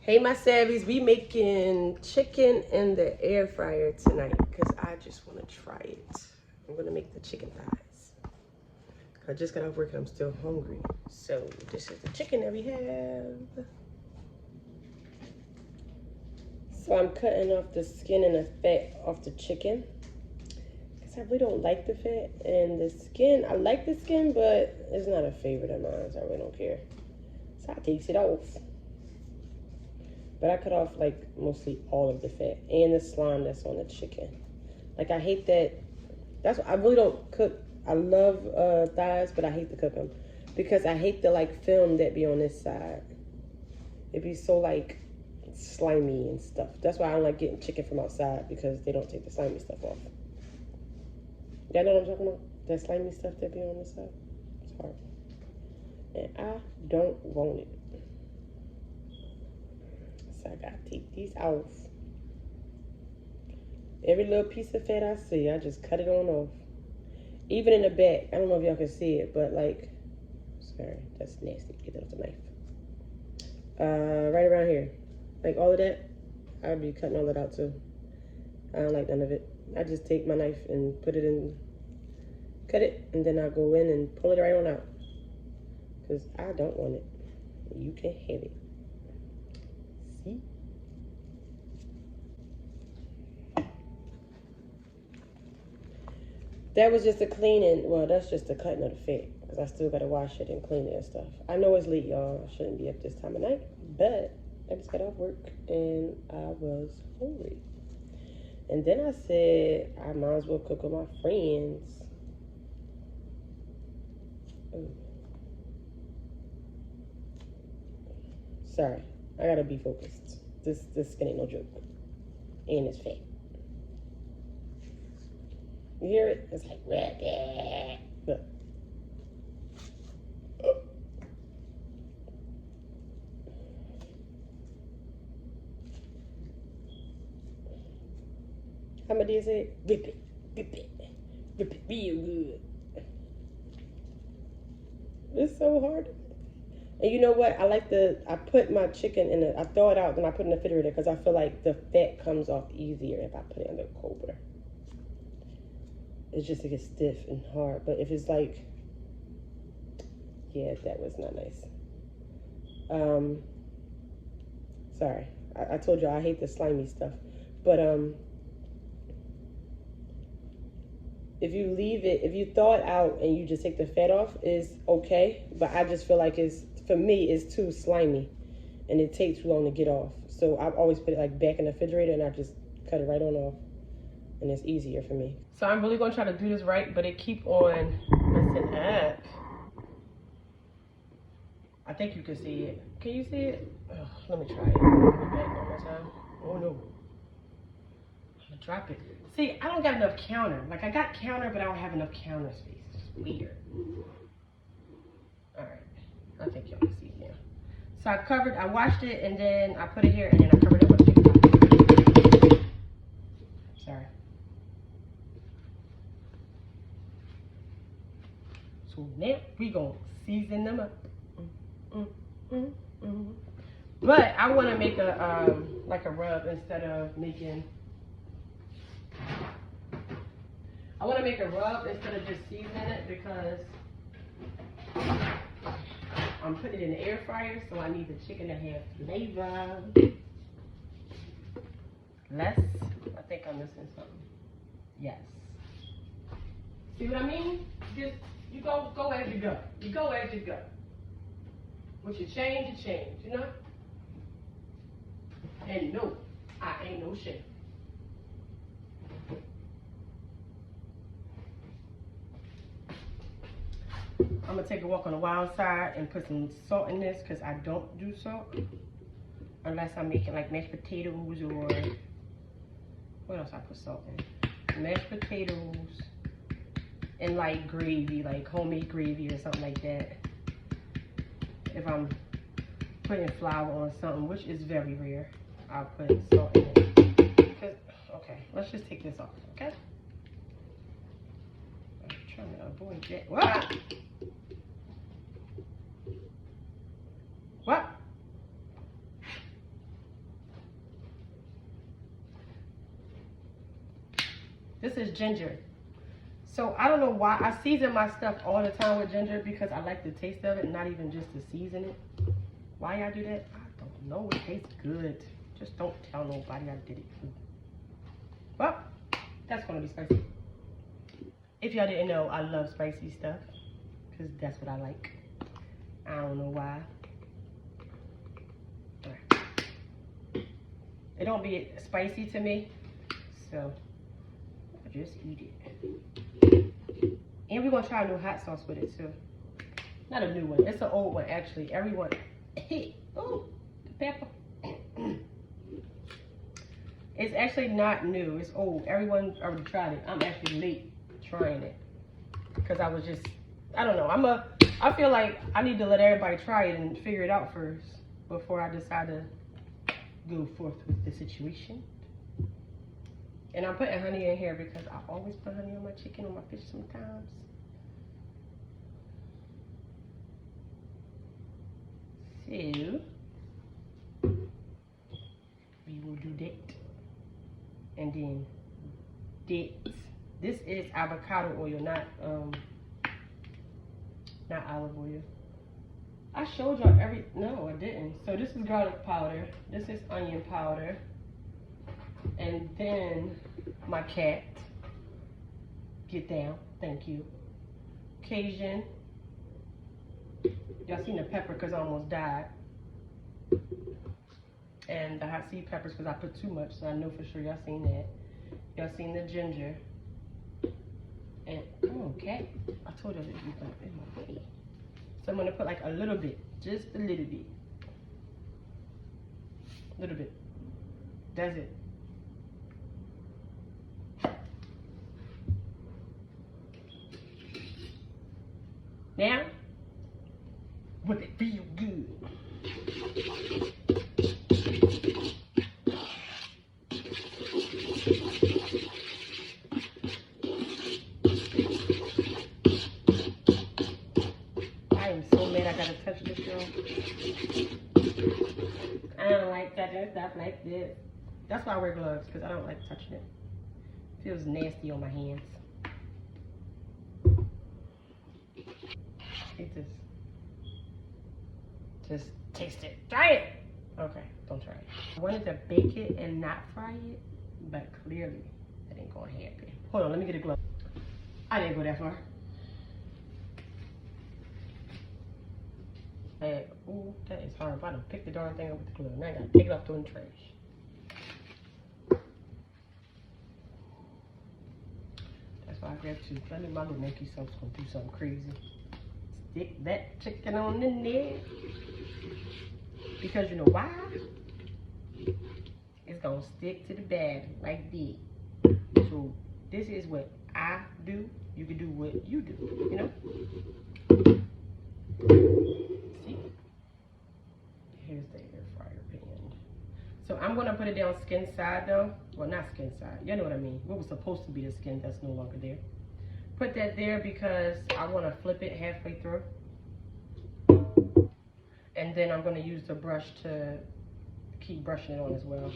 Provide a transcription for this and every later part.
Hey, my savvies, we making chicken in the air fryer tonight because I just want to try it. I'm going to make the chicken thighs. I just got off work and I'm still hungry. So this is the chicken that we have. So I'm cutting off the skin and the fat off the chicken because I really don't like the fat. And the skin, I like the skin, but it's not a favorite of mine, so I really don't care. So I takes it off. But I cut off like mostly all of the fat and the slime that's on the chicken. Like I hate that. That's why I really don't cook. I love thighs, but I hate to cook them because I hate the like film that be on this side. It be so like slimy and stuff. That's why I don't like getting chicken from outside because they don't take the slimy stuff off. Y'all know what I'm talking about? That slimy stuff that be on this side. It's hard. And I don't want it. I gotta take these off. Every little piece of fat I see, I just cut it on off. Even in the back. I don't know if y'all can see it, but like, sorry, that's nasty. Get that with the knife. Right around here. Like all of that, I'd be cutting all that out too. I don't like none of it. I just take my knife and put it in, cut it, and then I go in and pull it right on out. Because I don't want it. You can have it. See? That was just a cleaning. Well, that's just a cutting of the fat because I still got to wash it and clean it and stuff. I know it's late, y'all. I shouldn't be up this time of night, but I just got off work and I was hungry. And then I said I might as well cook with my friends. Ooh. Sorry. I gotta be focused. This skin ain't no joke. And it's fat. You hear it? It's like look. How my dear say? Rip it, rip it, rip it real good. It's so hard. And you know what? I put my chicken I throw it out, then I put it in the refrigerator because I feel like the fat comes off easier if I put it under cold water. It's just it gets stiff and hard. But if it's like, yeah, that was not nice. Sorry. I told you I hate the slimy stuff. But if you leave it, if you thaw it out and you just take the fat off, is okay. But I just feel like for me, it's too slimy and it takes too long to get off. So I always put it like back in the refrigerator and I just cut it right on off. And it's easier for me. So I'm really gonna try to do this right, but it keep on messing up. I think you can see it. Can you see it? Ugh, let me try it. Back one more time. Oh no. I'm gonna drop it. See, I don't got enough counter. Like I got counter, but I don't have enough counter space. It's weird. All right, I think y'all can see it now. So I washed it and then I put it here and then I covered it with chicken. Sorry. So now we gonna season them up. But I want to make a like a rub instead of making. I want to make a rub instead of just seasoning it because I'm putting it in the air fryer, so I need the chicken to have flavor. Less. I think I'm missing something. Yes. See what I mean? Just you go as you go. You go as you go. What you change, you know? And no, I ain't no shame. I'm gonna take a walk on the wild side and put some salt in this because I don't do salt unless I'm making like mashed potatoes or what else I put salt in? Mashed potatoes and like gravy, like homemade gravy or something like that. If I'm putting flour on something, which is very rare, I'll put salt in it. Okay, let's just take this off, okay? I'm trying to avoid that. What? What? this is ginger. So I don't know why I season my stuff all the time with ginger, because I like the taste of it, not even just to season it. Why I do that? I don't know. It tastes good. Just don't tell nobody I did it. Well, that's gonna be spicy. If y'all didn't know, I love spicy stuff, because that's what I like. I don't know why. It don't be spicy to me, so I just eat it. And we're gonna try a new hot sauce with it too. Not a new one, it's an old one actually. Everyone, oh, the pepper. It's actually not new, it's old. Everyone already tried it. I'm actually late trying it, because I was just, I don't know. I feel like I need to let everybody try it and figure it out first before I decide to go forth with the situation. And I'm putting honey in here because I always put honey on my chicken, on my fish sometimes. So we will do that. And then this is avocado oil, not olive oil. I showed y'all no, I didn't. So this is garlic powder. This is onion powder. And then my cat. Get down, thank you. Cajun. Y'all seen the pepper because I almost died. And the hot seed peppers because I put too much, so I know for sure y'all seen that. Y'all seen the ginger. And, oh, okay. I told y'all that you got in my way. So I'm gonna put like a little bit, just a little bit. Little bit. That's it. Now, would it feel good? I am so mad I gotta touch this, y'all. I don't like touching stuff like this. That's why I wear gloves, because I don't like touching it. It feels nasty on my hands. Just taste it. Try it. Okay, don't try it. I wanted to bake it and not fry it, but clearly that ain't gonna happen. Hold on, let me get a glove. I didn't go that far. Hey, ooh, that is hard. I done picked the darn thing up with the glove. Now I gotta take it off to the trash. That's why I grabbed two. I knew my little naked self's gonna do something crazy. Stick that chicken on the neck. Because you know why? It's gonna stick to the bag like this. So this is what I do. You can do what you do, you know? See? Here's the air fryer pan. So I'm gonna put it down skin side though. Well, not skin side, you know what I mean. What was supposed to be the skin that's no longer there. Put that there because I wanna flip it halfway through. And then I'm gonna use the brush to keep brushing it on as well.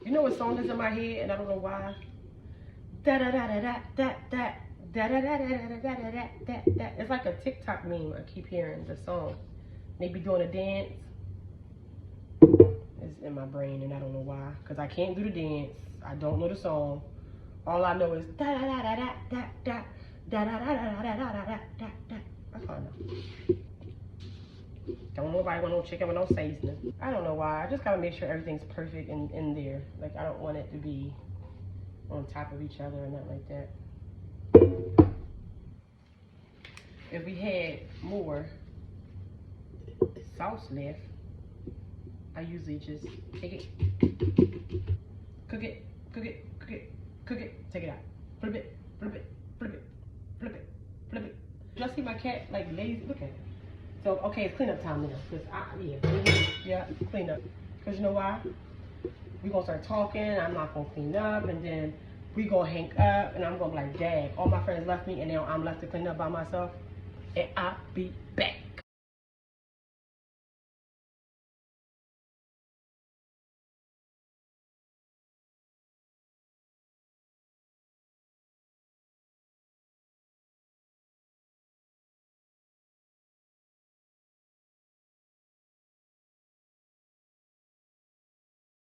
You know what song is in my head and I don't know why? Da da da da da da da da da da da da da da da. It's like a TikTok meme. I keep hearing the song. They be doing a dance. It's in my brain and I don't know why. Cause I can't do the dance. I don't know the song. All I know is da da da da da da da. Da da da da da da da da da. That's all I know. Don't nobody want no chicken with no seasoning. I don't know why. I just gotta make sure everything's perfect in there. Like I don't want it to be on top of each other or nothing like that. If we had more sauce left, I usually just take it, cook it, cook it, cook it, cook it, take it out, flip it, flip it, flip it. Flip it, flip it. Y'all see my cat like lazy? Look at it. So, okay, it's cleanup time now. Yeah, clean up. Because you know why? We're going to start talking. I'm not going to clean up. And then we going to hang up. And I'm going to be like, dang, all my friends left me. And now I'm left to clean up by myself. And I'll be back.